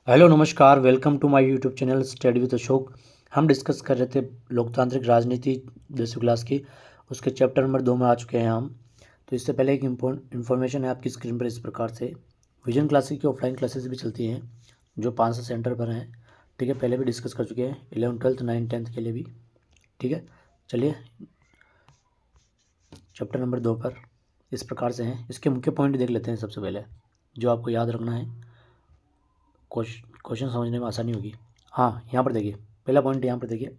Hello नमस्कार, welcome to my YouTube channel study with Ashok. हम discuss कर रहे थे लोकतांत्रिक राजनीति 10वीं क्लास की, उसके चैप्टर नंबर 2 में आ चुके हैं हम। तो इससे पहले एक इन्फॉर्मेशन है आपकी स्क्रीन पर इस प्रकार से। विजन क्लासेस की ऑफलाइन क्लासेस भी चलती हैं जो 500 सेंटर पर हैं। ठीक है, पहले भी डिस्कस कर चुके हैं 11th 12th 9th 10th के लिए भी। ठीक है, चलिए चैप्टर नंबर 2 पर इस प्रकार से हैं। इसके मुख्य पॉइंट देख लेते हैं सबसे पहले, जो आपको याद रखना है, क्वेश्चन समझने में आसानी होगी। हाँ, यहाँ पर देखिए, पहला पॉइंट यहाँ पर देखिए,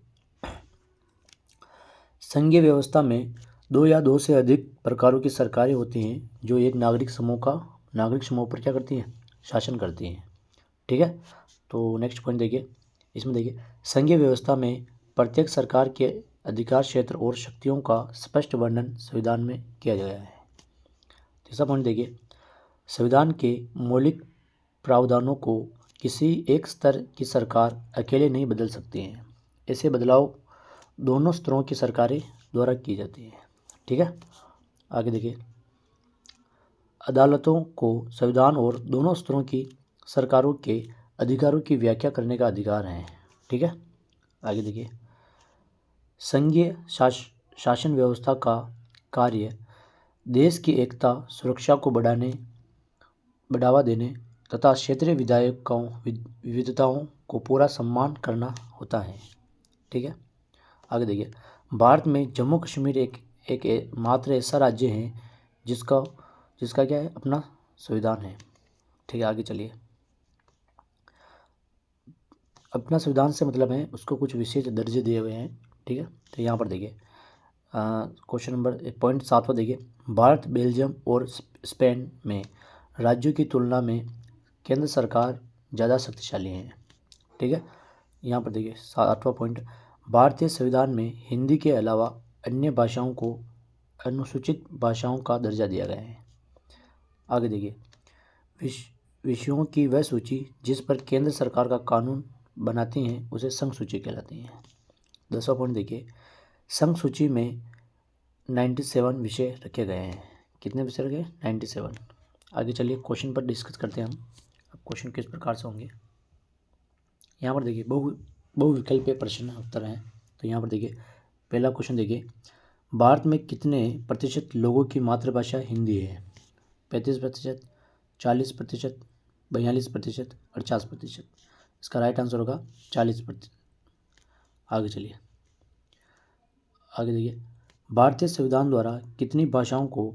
संघीय व्यवस्था में दो या दो से अधिक प्रकारों की सरकारें होती हैं जो एक नागरिक समूह पर क्या करती हैं, शासन करती हैं। ठीक है, तो नेक्स्ट पॉइंट देखिए, इसमें देखिए, संघीय व्यवस्था में प्रत्येक सरकार के अधिकार क्षेत्र और शक्तियों का स्पष्ट वर्णन संविधान में किया गया है। तीसरा पॉइंट देखिए, संविधान के मौलिक प्रावधानों को किसी एक स्तर की सरकार अकेले नहीं बदल सकती हैं। ऐसे बदलाव दोनों स्तरों की सरकारें द्वारा की जाती है। ठीक है, आगे देखिए, अदालतों को संविधान और दोनों स्तरों की सरकारों के अधिकारों की व्याख्या करने का अधिकार है। ठीक है, आगे देखिए, संघीय शासन व्यवस्था का कार्य देश की एकता, सुरक्षा को बढ़ावा देने तथा क्षेत्रीय विविधताओं को पूरा सम्मान करना होता है। ठीक है, आगे देखिए, भारत में जम्मू कश्मीर एक मात्र ऐसा राज्य है जिसका जिसका क्या है, अपना संविधान है। ठीक है, आगे चलिए, अपना संविधान से मतलब है उसको कुछ विशेष दर्जे दिए हुए हैं। ठीक है, तो यहाँ पर देखिए, क्वेश्चन नंबर पॉइंट 7वां देखिए, भारत, बेल्जियम और स्पेन में राज्यों की तुलना में केंद्र सरकार ज़्यादा शक्तिशाली है। ठीक है, यहाँ पर देखिए 8वां पॉइंट, भारतीय संविधान में हिंदी के अलावा अन्य भाषाओं को अनुसूचित भाषाओं का दर्जा दिया गया है। आगे देखिए, विषयों की वह सूची जिस पर केंद्र सरकार का कानून बनाती हैं उसे संघ सूची कहलाती है। 10वां पॉइंट देखिए, संघ सूची में 97 विषय रखे गए हैं। कितने विषय रखे? 97। आगे चलिए क्वेश्चन पर डिस्कस करते हैं हम। अब क्वेश्चन किस प्रकार से होंगे, यहाँ पर देखिए, बहुविकल्पीय प्रश्न उत्तर हैं। तो यहाँ पर देखिए, पहला क्वेश्चन देखिए, भारत में कितने प्रतिशत लोगों की मातृभाषा हिंदी है? 35%, 40%, 42%, 50%। इसका राइट आंसर होगा 40%। आगे चलिए, आगे देखिए, भारतीय संविधान द्वारा कितनी भाषाओं को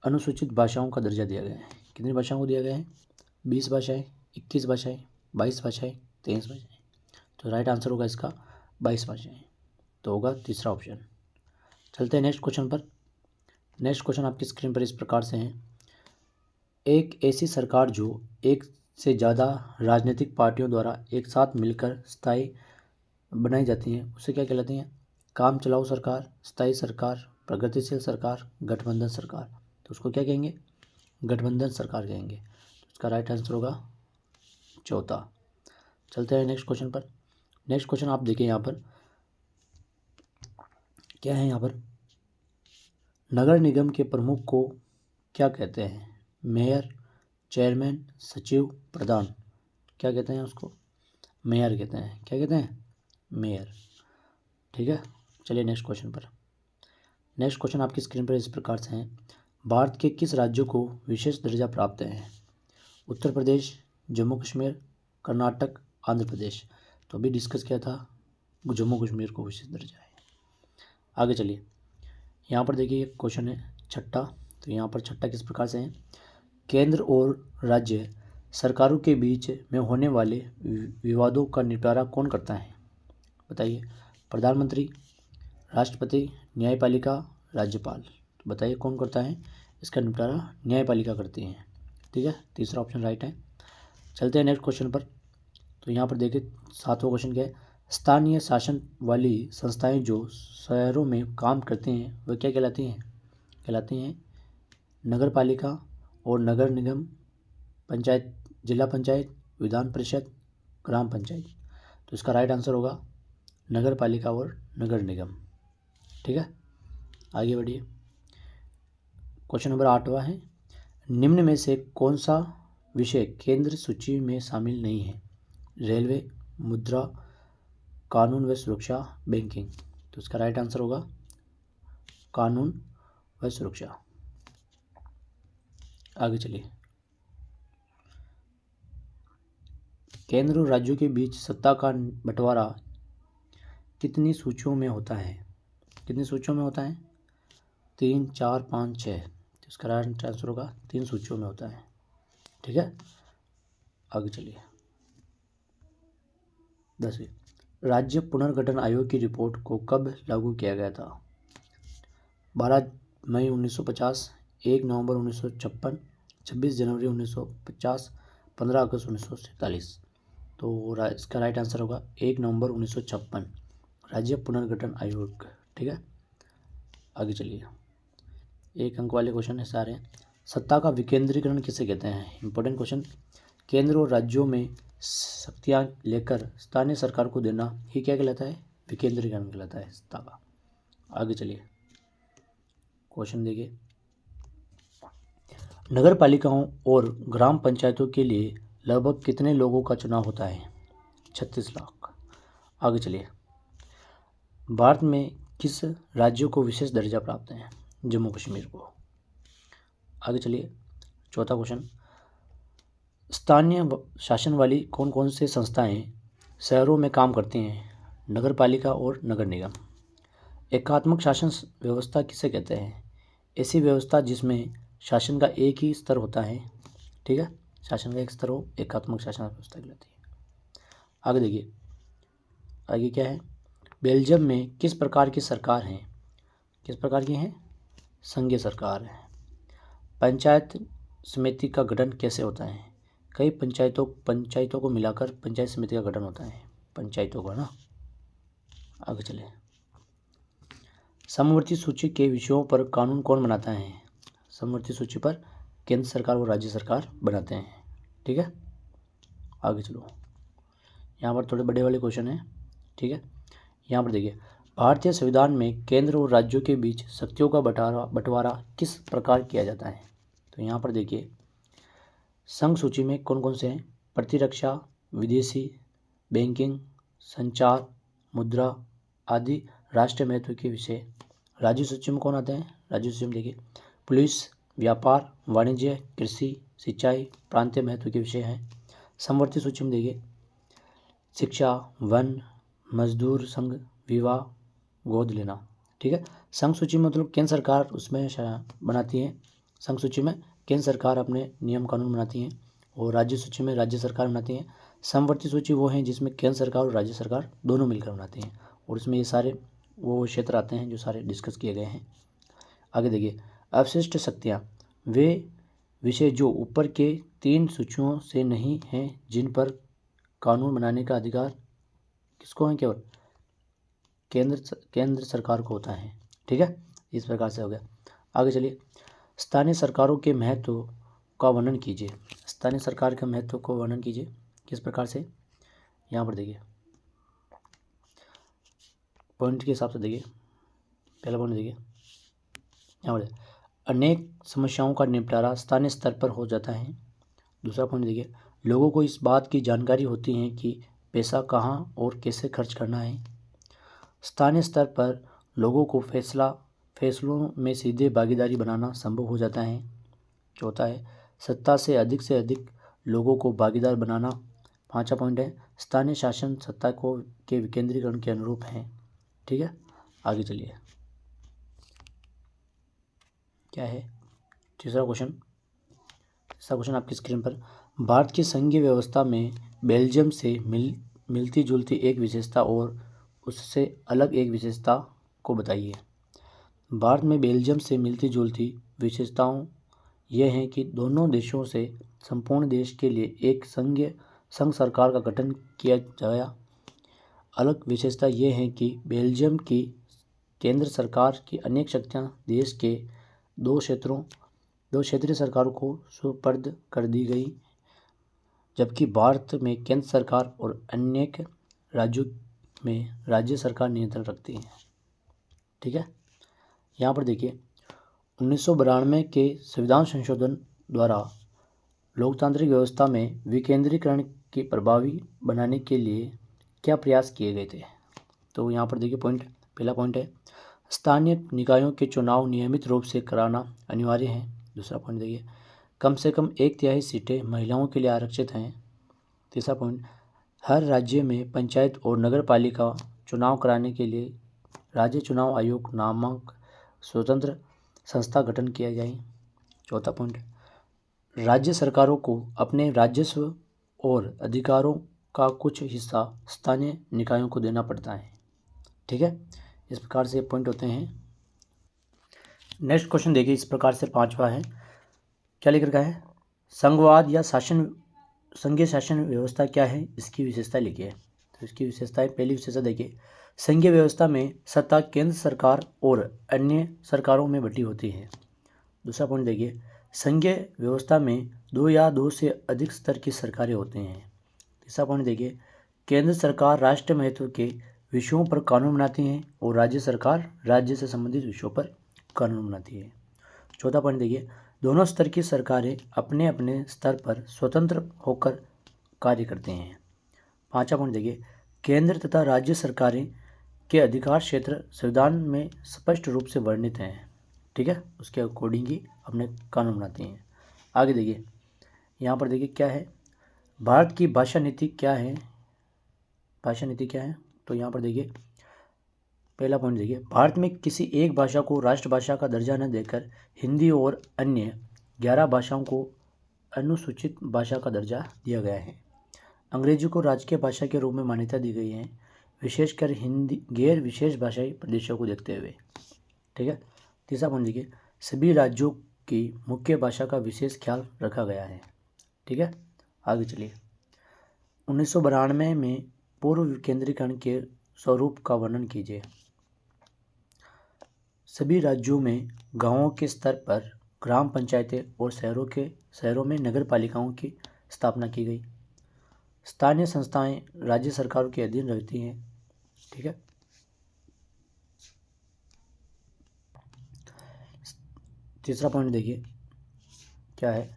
अनुसूचित भाषाओं का दर्जा दिया गया है? कितनी भाषाओं को दिया गया है? 20 भाषाएँ, 21 भाषाएँ, 22 भाषाएँ, 23 भाषाएँ। तो राइट आंसर होगा इसका 22 भाषाएँ। तो होगा तीसरा ऑप्शन। चलते हैं नेक्स्ट क्वेश्चन पर। नेक्स्ट क्वेश्चन आपकी स्क्रीन पर इस प्रकार से हैं, एक ऐसी सरकार जो एक से ज़्यादा राजनीतिक पार्टियों द्वारा एक साथ मिलकर स्थायी बनाई जाती हैं उसे क्या कहलाती हैं? काम चलाऊ सरकार, स्थायी सरकार, प्रगतिशील सरकार, गठबंधन सरकार। तो उसको क्या कहेंगे? गठबंधन सरकार कहेंगे। तो इसका राइट आंसर होगा चौथा। चलते हैं नेक्स्ट क्वेश्चन पर। नेक्स्ट क्वेश्चन आप देखिए, यहाँ पर क्या है, यहाँ पर नगर निगम के प्रमुख को क्या कहते हैं? मेयर, चेयरमैन, सचिव, प्रधान। क्या कहते हैं उसको? मेयर कहते हैं। क्या कहते हैं? मेयर। ठीक है, चलिए नेक्स्ट क्वेश्चन पर। नेक्स्ट क्वेश्चन आपकी स्क्रीन पर इस प्रकार से हैं, भारत के किस राज्यों को विशेष दर्जा प्राप्त है? उत्तर प्रदेश, जम्मू कश्मीर, कर्नाटक, आंध्र प्रदेश। तो अभी डिस्कस किया था, जम्मू कश्मीर को विशेष दर्जा है। आगे चलिए, यहाँ पर देखिए क्वेश्चन है छठा। तो यहाँ पर छठा किस प्रकार से है, केंद्र और राज्य सरकारों के बीच में होने वाले विवादों का निपटारा कौन करता है? बताइए। प्रधानमंत्री, राष्ट्रपति, न्यायपालिका, राज्यपाल। तो बताइए कौन करता है इसका निपटारा? न्यायपालिका करती है। ठीक है, तीसरा ऑप्शन राइट है। चलते हैं नेक्स्ट क्वेश्चन पर। तो यहाँ पर देखिए 7वां क्वेश्चन क्या है, स्थानीय शासन वाली संस्थाएं जो शहरों में काम करती हैं वह क्या कहलाती हैं? कहलाती हैं नगर पालिका और नगर निगम, पंचायत, जिला पंचायत, विधान परिषद, ग्राम पंचायत। तो इसका राइट आंसर होगा नगर पालिका और नगर निगम। ठीक है, आगे बढ़िए। क्वेश्चन नंबर 8वां है, निम्न में से कौन सा विषय केंद्र सूची में शामिल नहीं है? रेलवे, मुद्रा, कानून व सुरक्षा, बैंकिंग। तो इसका राइट आंसर होगा कानून व सुरक्षा। आगे चलिए, केंद्र और राज्यों के बीच सत्ता का बंटवारा कितनी सूचियों में होता है? कितनी सूचियों में होता है? 3, 4, 5, 6। तो इसका राइट आंसर होगा 3 सूचियों में होता है। ठीक है, आगे चलिए। 10वीं, राज्य पुनर्गठन आयोग की रिपोर्ट को कब लागू किया गया था? 12 मई 1950, 1 नवंबर 1956, 26 जनवरी 1950, 15 अगस्त 1947। तो इसका राइट आंसर होगा 1 नवंबर 1956, राज्य पुनर्गठन आयोग। ठीक है, आगे चलिए। 1 अंक वाले क्वेश्चन है सारे। सत्ता का विकेंद्रीकरण किसे कहते हैं? Important question. केंद्र और राज्यों में शक्तियां लेकर स्थानीय सरकार को देना ही क्या कहलाता है? विकेंद्रीकरण कहलाता है सत्ता का। आगे चलिए, क्वेश्चन देखिए। नगर पालिकाओं और ग्राम पंचायतों के लिए लगभग कितने लोगों का चुनाव होता है? 36 लाख। आगे चलिए, भारत में किस राज्य को विशेष दर्जा प्राप्त है? जम्मू कश्मीर को। आगे चलिए, चौथा क्वेश्चन। स्थानीय शासन वाली कौन कौन से संस्थाएं शहरों में काम करती हैं? नगर पालिका और नगर निगम। एकात्मक शासन व्यवस्था किसे कहते हैं? ऐसी व्यवस्था जिसमें शासन का एक ही स्तर होता है। ठीक है, शासन का एक स्तर हो, एकात्मक शासन व्यवस्था कहलाती है। आगे देखिए, आगे क्या है? बेल्जियम में किस प्रकार की सरकार है? किस प्रकार की है? संघीय सरकार है। पंचायत समिति का गठन कैसे होता है? कई पंचायतों को मिलाकर पंचायत समिति का गठन होता है, पंचायतों का ना। आगे चले, समवर्ती सूची के विषयों पर कानून कौन बनाता है? समवर्ती सूची पर केंद्र सरकार और राज्य सरकार बनाते हैं। ठीक है, आगे चलो। यहाँ पर थोड़े बड़े वाले क्वेश्चन हैं। ठीक है, यहाँ पर देखिए, भारतीय संविधान में केंद्र और राज्यों के बीच शक्तियों का बंटवारा किस प्रकार किया जाता है? तो यहाँ पर देखिए, संघ सूची में कौन कौन से हैं? प्रतिरक्षा, विदेशी, बैंकिंग, संचार, मुद्रा आदि राष्ट्रीय महत्व के विषय। राज्य सूची में कौन आते हैं? राज्य सूची में देखिए, पुलिस, व्यापार, वाणिज्य, कृषि, सिंचाई, प्रांतीय महत्व के विषय हैं। समवर्ती सूची में देखिए, शिक्षा, वन, मजदूर संघ, विवाह, गोद लेना। ठीक है, संघ सूची में मतलब केंद्र सरकार उसमें बनाती है। संघ सूची में केंद्र सरकार अपने नियम कानून बनाती हैं और राज्य सूची में राज्य सरकार बनाती हैं। समवर्ती सूची वो हैं जिसमें केंद्र सरकार और राज्य सरकार दोनों मिलकर बनाती हैं और इसमें ये सारे वो क्षेत्र आते हैं जो सारे डिस्कस किए गए हैं। आगे देखिए, अवशिष्ट शक्तियाँ वे विषय जो ऊपर के 3 सूचियों से नहीं हैं जिन पर कानून बनाने का अधिकार किसको है? केवल केंद्र सरकार को होता है। ठीक है, इस प्रकार से हो गया। आगे चलिए, स्थानीय सरकारों के महत्व का वर्णन कीजिए। स्थानीय सरकार के महत्व को वर्णन कीजिए, किस प्रकार से? यहाँ पर देखिए, पॉइंट के हिसाब से देखिए। पहला पॉइंट देखिए, यहाँ पर अनेक समस्याओं का निपटारा स्थानीय स्तर पर हो जाता है। दूसरा पॉइंट देखिए, लोगों को इस बात की जानकारी होती है कि पैसा कहाँ और कैसे खर्च करना है। स्थानीय स्तर पर लोगों को फैसलों में सीधे भागीदारी बनाना संभव हो जाता है। चौथा है, सत्ता से अधिक लोगों को भागीदार बनाना। 5वां पॉइंट है, स्थानीय शासन सत्ता के विकेंद्रीकरण के अनुरूप है। ठीक है, आगे चलिए, क्या है? तीसरा क्वेश्चन आपकी स्क्रीन पर। भारत की संघीय व्यवस्था में बेल्जियम से मिलती जुलती एक विशेषता और उससे अलग एक विशेषता को बताइए। भारत में बेल्जियम से मिलती जुलती विशेषताओं यह हैं कि दोनों देशों से संपूर्ण देश के लिए एक संघ सरकार का गठन किया गया। अलग विशेषता यह है कि बेल्जियम की केंद्र सरकार की अनेक शक्तियां देश के दो क्षेत्रीय सरकारों को सुपुर्द कर दी गई, जबकि भारत में केंद्र सरकार और अनेक राज्यों में राज्य सरकार नियंत्रण रखती है। ठीक है, यहाँ पर देखिए, 1992 के संविधान संशोधन द्वारा लोकतांत्रिक व्यवस्था में विकेंद्रीकरण की प्रभावी बनाने के लिए क्या प्रयास किए गए थे? तो यहाँ पर देखिए पॉइंट, पहला पॉइंट है स्थानीय निकायों के चुनाव नियमित रूप से कराना अनिवार्य है। दूसरा पॉइंट देखिए कम से कम 1/3 सीटें महिलाओं के लिए आरक्षित हैं। तीसरा पॉइंट हर राज्य में पंचायत और नगर पालिका चुनाव कराने के लिए राज्य चुनाव आयोग नामक स्वतंत्र संस्था गठन किया जाए। चौथा पॉइंट राज्य सरकारों को अपने राजस्व और अधिकारों का कुछ हिस्सा स्थानीय निकायों को देना पड़ता है। ठीक है, इस प्रकार से पॉइंट होते हैं। नेक्स्ट क्वेश्चन देखिए इस प्रकार से पांचवा है, क्या लिख रखा है, संघवाद या संघीय शासन व्यवस्था क्या है, इसकी विशेषता लिखिए। तो इसकी विशेषताएं, पहली विशेषता देखिए संघीय व्यवस्था में सत्ता केंद्र सरकार और अन्य सरकारों में बटी होती है। दूसरा पॉइंट देखिए संघीय व्यवस्था में 2 या 2 से अधिक स्तर की सरकारें होती हैं। तीसरा पॉइंट देखिए केंद्र सरकार राष्ट्रीय महत्व के विषयों पर कानून बनाती है और राज्य सरकार राज्य से संबंधित विषयों पर कानून बनाती है। चौथा पॉइंट देखिए दोनों स्तर की सरकारें अपने अपने स्तर पर स्वतंत्र होकर कार्य करते हैं। पांचवा पॉइंट देखिए केंद्र तथा राज्य सरकारें के अधिकार क्षेत्र संविधान में स्पष्ट रूप से वर्णित हैं। ठीक है, उसके अकॉर्डिंग ही अपने कानून बनाती हैं। आगे देखिए यहाँ पर देखिए क्या है, भारत की भाषा नीति क्या है, भाषा नीति क्या है। तो यहाँ पर देखिए पहला पॉइंट देखिए भारत में किसी एक भाषा को राष्ट्रभाषा का दर्जा न देकर हिंदी और अन्य 11 भाषाओं को अनुसूचित भाषा का दर्जा दिया गया है। अंग्रेजी को राजकीय भाषा के रूप में मान्यता दी गई है, विशेषकर हिंदी गैर विशेष भाषाई प्रदेशों को देखते हुए। ठीक है, तीसरा पॉइंट देखिए सभी राज्यों की मुख्य भाषा का विशेष ख्याल रखा गया है। ठीक है, आगे चलिए 1992 में पूर्व केंद्रीकरण के स्वरूप का वर्णन कीजिए। सभी राज्यों में गांवों के स्तर पर ग्राम पंचायतें और शहरों में नगर पालिकाओं की स्थापना की गई। स्थानीय संस्थाएं राज्य सरकारों के अधीन रहती हैं। ठीक है, तीसरा पॉइंट देखिए क्या है,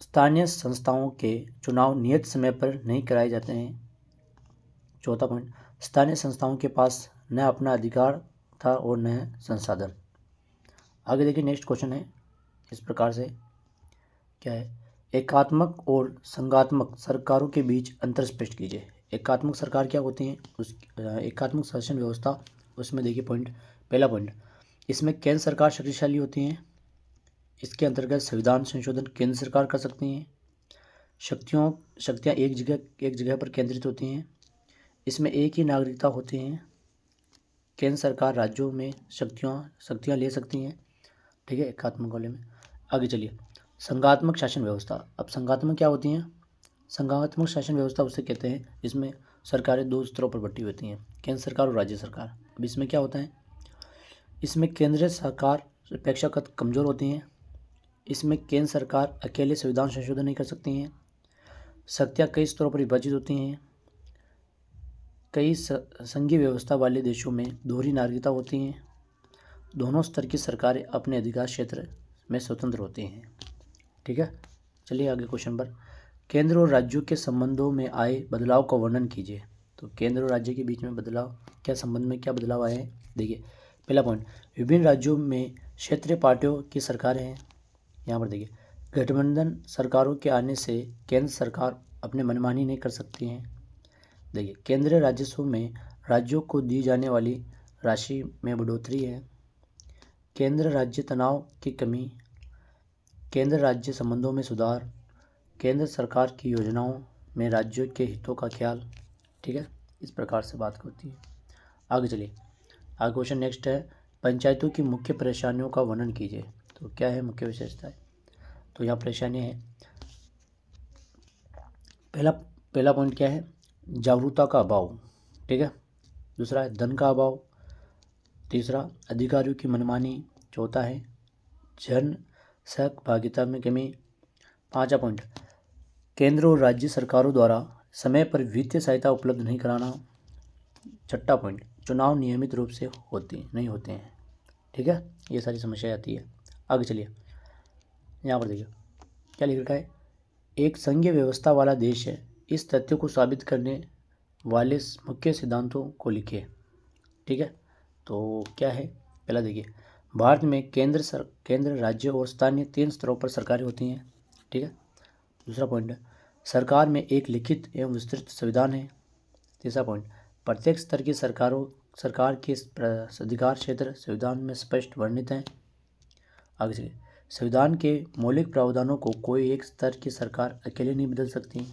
स्थानीय संस्थाओं के चुनाव नियत समय पर नहीं कराए जाते हैं। चौथा पॉइंट स्थानीय संस्थाओं के पास न अपना अधिकार था और न संसाधन। आगे देखिए नेक्स्ट क्वेश्चन है इस प्रकार से, क्या है, एकात्मक और संघात्मक सरकारों के बीच अंतर स्पष्ट कीजिए। एकात्मक सरकार क्या होती है, उस एकात्मक शासन व्यवस्था, उसमें देखिए पॉइंट, पहला पॉइंट इसमें केंद्र सरकार शक्तिशाली होती है। इसके अंतर्गत संविधान संशोधन केंद्र सरकार कर सकती हैं। शक्तियाँ एक जगह पर केंद्रित होती हैं। इसमें एक ही नागरिकता होती हैं। केंद्र सरकार राज्यों में शक्तियाँ ले सकती हैं। ठीक है, एकात्मक वाले में। आगे चलिए संघात्मक शासन व्यवस्था। अब संघात्मक क्या होती हैं, संघात्मक शासन व्यवस्था उसे कहते हैं इसमें सरकारें 2 स्तरों पर बटी होती हैं, केंद्र सरकार और राज्य सरकार। अब इसमें क्या होता है, इसमें केंद्रीय सरकार अपेक्षाकृत कमज़ोर होती हैं। इसमें केंद्र सरकार अकेले संविधान संशोधन नहीं कर सकती हैं। शक्तियाँ कई स्तरों पर विभाजित होती हैं। कई संघीय व्यवस्था वाले देशों में दोहरी नागरिकता होती हैं। दोनों स्तर की सरकारें अपने अधिकार क्षेत्र में स्वतंत्र होती हैं। ठीक है, चलिए आगे क्वेश्चन पर, केंद्र और राज्यों के संबंधों में आए बदलाव का वर्णन कीजिए। तो केंद्र और राज्य के बीच में बदलाव, क्या संबंध में क्या बदलाव आए हैं, देखिए पहला पॉइंट विभिन्न राज्यों में क्षेत्रीय पार्टियों की सरकारें हैं। यहाँ पर देखिए गठबंधन सरकारों के आने से केंद्र सरकार अपने मनमानी नहीं कर सकती हैं। देखिए केंद्रीय राजस्व में राज्यों को दी जाने वाली राशि में बढ़ोतरी है। केंद्र राज्य तनाव की कमी, केंद्र राज्य संबंधों में सुधार, केंद्र सरकार की योजनाओं में राज्यों के हितों का ख्याल। ठीक है, इस प्रकार से बात होती है। आगे चलिए, आगे क्वेश्चन नेक्स्ट है, पंचायतों की मुख्य परेशानियों का वर्णन कीजिए। तो क्या है मुख्य विशेषताएं, तो यहाँ परेशानियाँ हैं। पहला पॉइंट क्या है, जागरूकता का अभाव। ठीक है, दूसरा है धन का अभाव, तीसरा अधिकारियों की मनमानी, चौथा है जन सहभागिता में कमी, पांचवा पॉइंट केंद्र और राज्य सरकारों द्वारा समय पर वित्तीय सहायता उपलब्ध नहीं कराना, छठा पॉइंट चुनाव नियमित रूप से नहीं होते हैं। ठीक है, ये सारी समस्याएं आती है। आगे चलिए, यहाँ पर देखिए क्या लिख रखा है, एक संघीय व्यवस्था वाला देश है इस तथ्य को साबित करने वाले मुख्य सिद्धांतों को लिखिए। ठीक है, तो क्या है, पहला देखिए, भारत में केंद्र, राज्य और स्थानीय 3 स्तरों पर सरकारें होती हैं। ठीक है। दूसरा पॉइंट है, सरकार में एक लिखित एवं विस्तृत संविधान है। तीसरा पॉइंट, प्रत्येक स्तर की सरकार के अधिकार क्षेत्र संविधान में स्पष्ट वर्णित हैं। आगे चलिए, संविधान के मौलिक प्रावधानों को कोई एक स्तर की सरकार अकेले नहीं बदल सकती।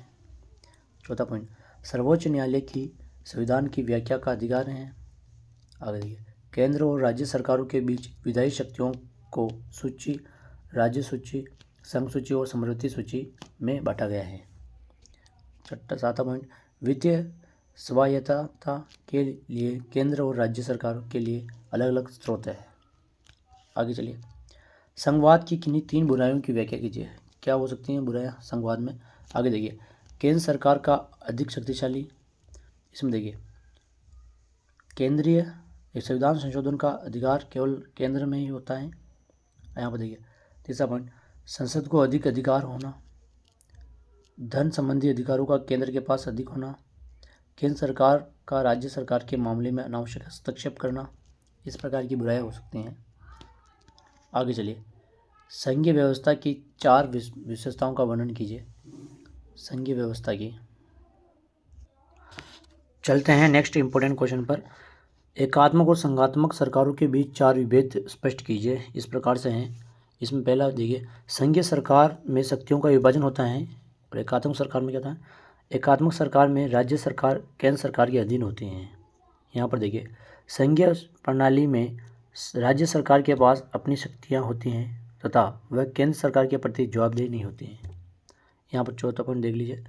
चौथा पॉइंट, सर्वोच्च न्यायालय की संविधान की व्याख्या का अधिकार है। आगे देखिए, केंद्र और राज्य सरकारों के बीच विधायी शक्तियों को सूची, राज्य सूची, संघ सूची और समवर्ती सूची में बांटा गया है। सातवां पॉइंट, वित्तीय स्वायत्तता के लिए केंद्र और राज्य सरकारों के लिए अलग अलग स्रोत है। आगे चलिए, संघवाद की किन्हीं 3 बुराइयों की व्याख्या कीजिए। क्या हो सकती हैं बुराइयां संघवाद में? आगे देखिए, केंद्र सरकार का अधिक शक्तिशाली, इसमें देखिए केंद्रीय संविधान संशोधन का अधिकार केवल केंद्र में ही होता है। यहाँ पर देखिए तीसरा पॉइंट, संसद को अधिक अधिकार होना, धन संबंधी अधिकारों का केंद्र के पास अधिक होना, केंद्र सरकार का राज्य सरकार के मामले में अनावश्यक हस्तक्षेप करना, इस प्रकार की बुराइयां हो सकती हैं। आगे चलिए, संघीय व्यवस्था की 4 विशेषताओं का वर्णन कीजिए। संघीय व्यवस्था की, चलते हैं नेक्स्ट इंपॉर्टेंट क्वेश्चन पर। एकात्मक और संघात्मक सरकारों के बीच 4 विभेद स्पष्ट कीजिए। इस प्रकार से हैं, इसमें पहला देखिए, संघीय सरकार में शक्तियों का विभाजन होता है और एकात्मक सरकार में क्या था, एकात्मक सरकार में राज्य सरकार केंद्र सरकार के अधीन होती हैं। यहाँ पर देखिए, संघीय प्रणाली में राज्य सरकार के पास अपनी शक्तियाँ होती हैं तथा वह केंद्र सरकार के प्रति जवाबदेही नहीं होती हैं। यहाँ पर चौथा पॉइंट देख लीजिए,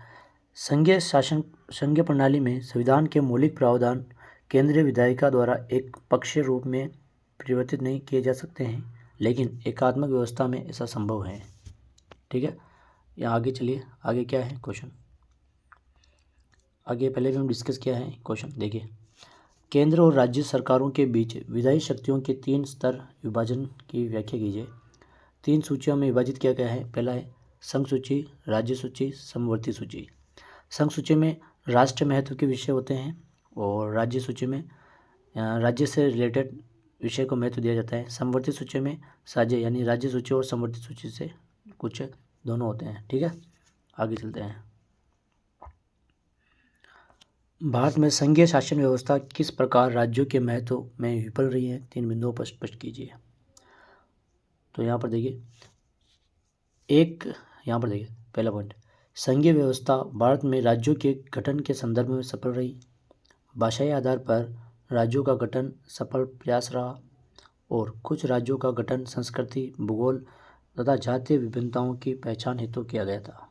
संघीय प्रणाली में संविधान के मौलिक प्रावधान केंद्रीय विधायिका द्वारा एक पक्षीय रूप में परिवर्तित नहीं किए जा सकते हैं, लेकिन एकात्मक व्यवस्था में ऐसा संभव है। ठीक है, यहाँ आगे चलिए, आगे क्या है क्वेश्चन, आगे पहले भी हम डिस्कस किया है क्वेश्चन। देखिए, केंद्र और राज्य सरकारों के बीच विधायी शक्तियों के 3 स्तर विभाजन की व्याख्या कीजिए। 3 सूचियों में विभाजित किया गया है। पहला है संघ सूची, राज्य सूची, समवर्ती सूची। संघ सूची में राष्ट्र महत्व के विषय होते हैं और राज्य सूची में राज्य से रिलेटेड विषय को महत्व दिया जाता है। समवर्ती सूची में साझे यानी राज्य सूची और समवर्ती सूची से कुछ दोनों होते हैं। ठीक है, आगे चलते हैं। भारत में संघीय शासन व्यवस्था किस प्रकार राज्यों के महत्व में विफल रही है, 3 बिंदुओं पर स्पष्ट कीजिए। तो यहाँ पर देखिए यहाँ पर देखिए पहला पॉइंट, संघीय व्यवस्था भारत में राज्यों के गठन के संदर्भ में सफल रही। भाषाई आधार पर राज्यों का गठन सफल प्रयास रहा और कुछ राज्यों का गठन संस्कृति, भूगोल तथा जातीय विभिन्नताओं की पहचान हेतु किया गया था।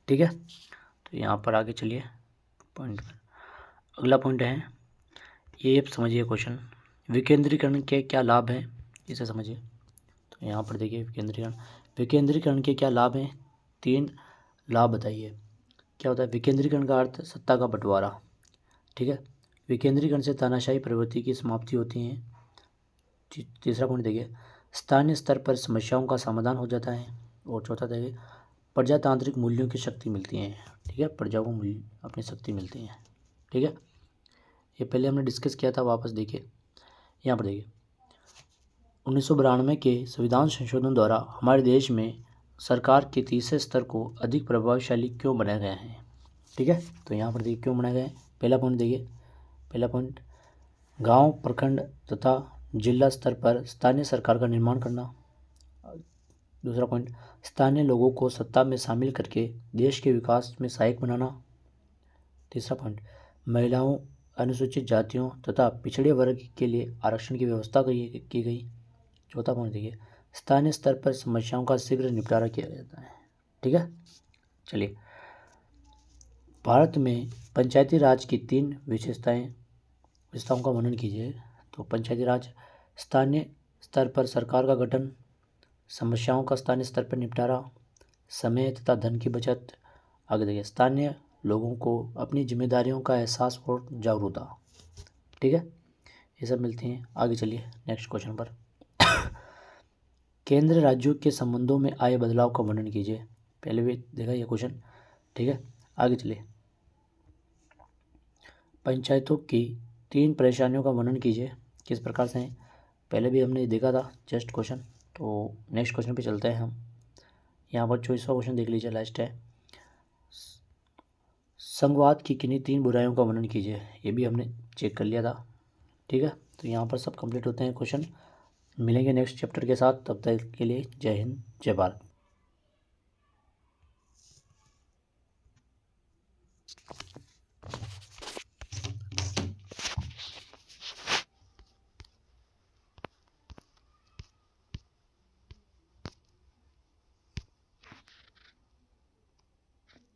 ठीक है, तो यहाँ पर आगे चलिए पॉइंट पर। अगला पॉइंट है, ये समझिए क्वेश्चन, विकेंद्रीकरण के क्या लाभ हैं, इसे समझिए। तो यहाँ पर देखिए विकेंद्रीकरण के क्या लाभ हैं, 3 लाभ बताइए। क्या होता है विकेंद्रीकरण का अर्थ, सत्ता का बंटवारा। ठीक है, विकेंद्रीकरण से तानाशाही प्रवृत्ति की समाप्ति होती है। तीसरा पॉइंट देखिए, स्थानीय स्तर पर समस्याओं का समाधान हो जाता है। और चौथा देखिए, प्रजातांत्रिक मूल्यों की शक्ति मिलती है। ठीक है, प्रजा को मूल्य अपनी शक्ति मिलती है। ठीक है, ये पहले हमने डिस्कस किया था, वापस देखिए। यहाँ पर देखिए 1992 के संविधान संशोधन द्वारा हमारे देश में सरकार के तीसरे स्तर को अधिक प्रभावशाली क्यों बनाया गया है। ठीक है, तो यहाँ पर देखिए क्यों बनाया गया है। पहला पॉइंट देखिए, पहला पॉइंट, गांव, प्रखंड तथा जिला स्तर पर स्थानीय सरकार का निर्माण करना। दूसरा पॉइंट, स्थानीय लोगों को सत्ता में शामिल करके देश के विकास में सहायक बनाना। तीसरा पॉइंट, महिलाओं, अनुसूचित जातियों तथा पिछड़े वर्ग के लिए आरक्षण की व्यवस्था की गई। चौथा पॉइंट देखिए, स्थानीय स्तर पर समस्याओं का शीघ्र निपटारा किया जाता है। ठीक है, चलिए, भारत में पंचायती राज की 3 विशेषताओं का वर्णन कीजिए। तो पंचायती राज, स्थानीय स्तर पर सरकार का गठन, समस्याओं का स्थानीय स्तर पर निपटारा, समय तथा धन की बचत। आगे देखिए, स्थानीय लोगों को अपनी जिम्मेदारियों का एहसास और जागरूकता। ठीक है, ये सब मिलती हैं। आगे चलिए नेक्स्ट क्वेश्चन पर। केंद्र राज्यों के संबंधों में आए बदलाव का वर्णन कीजिए। पहले भी देखा ये क्वेश्चन। ठीक है, आगे चलिए, पंचायतों की 3 परेशानियों का वर्णन कीजिए। किस प्रकार से हैं? पहले भी हमने देखा था जस्ट क्वेश्चन। तो नेक्स्ट क्वेश्चन पे चलते हैं हम। यहाँ पर 24वां क्वेश्चन देख लीजिए, लास्ट है। संघवाद की किन्हीं 3 बुराइयों का वर्णन कीजिए। ये भी हमने चेक कर लिया था, ठीक है। तो यहाँ पर सब कंप्लीट होते हैं क्वेश्चन। मिलेंगे नेक्स्ट चैप्टर के साथ, तब तक के लिए जय हिंद, जय भारत।